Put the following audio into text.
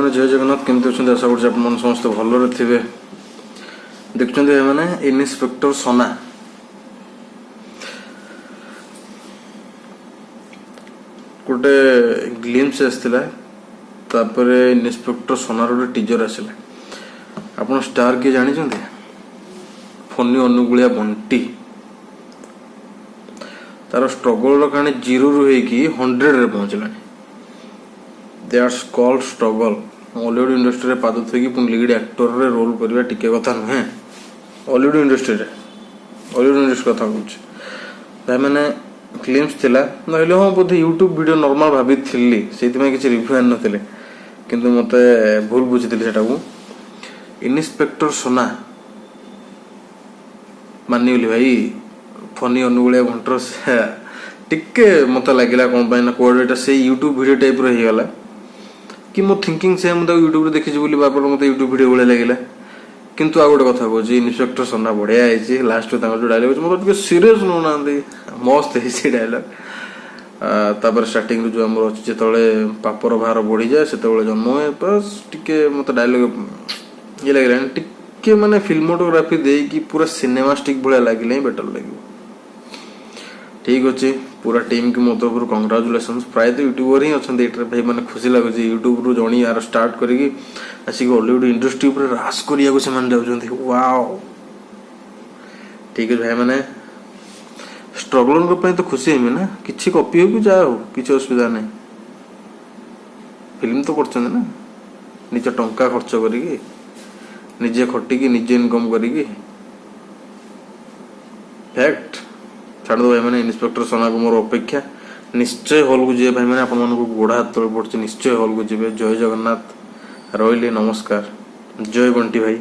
मैंने जय जगन्नाथ केमती अच्छे आशा कर समस्त भल थे। देखुं भाई मैंने इन्स्पेक्टर सोना गोटे ग्लिम्स आसला इन्स्पेक्टर सोनार गोटे टीजर आसला आप स्टार किए जानी फनी अनुगुलिया बंटी तार स्ट्रगल कहानी 0 रू 100 रे पहुंचला। That's called struggle. Hollywood industry रे पाद थोकी पुणी लीड एक्टर रे रोल करबा टिके कथा नुहे। हॉलीवुड इंडस्ट्री कथा कहूँ भाई मैंने फिल्म्स थिला नहले हाँ बोधे यूट्यूब वीडियो नॉर्मल भाभी थिली से किसी रिव्यू आन नथिले किंतु मते भूल बुझीଥିଲି सेटाକୁ। इन्स्पेक्टर सोना मानिगली भाई फनी अनुगुलिया भंटर टिके मत लगे कौन पाई ना कोडा से यूट्यूब वीडियो टाइप रही गला कि मो थिंकिंग से मुझे यूट्यूब देखी बोली बार मत यूट्यूब वीडियो भाई लगे किंतु आ गोटे कथा कहूँ इन्स्पेक्टर सोना बढ़िया है लास्ट जो डायलॉग मतलब सीरीयस नौना मस्त है डायलॉग स्टार्टिंग जो आम अच्छे जो पापर भार बढ़ी जाए से जन्म हुए बस टिके मत डायलॉग ये लगे टिके माने फिल्मोटोग्राफी देकी पूरा सिनेमास्टिक भाया लगे बेटर लगे। ठीक अच्छे पूरा टीम की मो तरफ कंग्राचुलेसन प्राय तो यूट्यूबर ही अच्छा भाई मैंने खुशी लगुच यूट्यूब रू जणी यार स्टार्ट करी आसिक हॉलीवुड इंडस्ट्री पर रास करिया से वाओ। ठीक है भाई मैंने स्ट्रगल तो खुशी हेमी ना किसी कॉपी हो कि जा हो किसी असुविधा नहीं फिल्म तो कर ना निज टंका खर्च करी निजे खटिकी निजे इनकम करी फैक्ट छाड़ दो भाई मैंने इन्स्पेक्टर सोना को मोर अपेक्षा निश्चय हॉल को जी भाई मैंने आपण गोड़ा हाथ तले पड़े निश्चय हॉल को जी। जय जगन्नाथ रही नमस्कार जय बंटी भाई।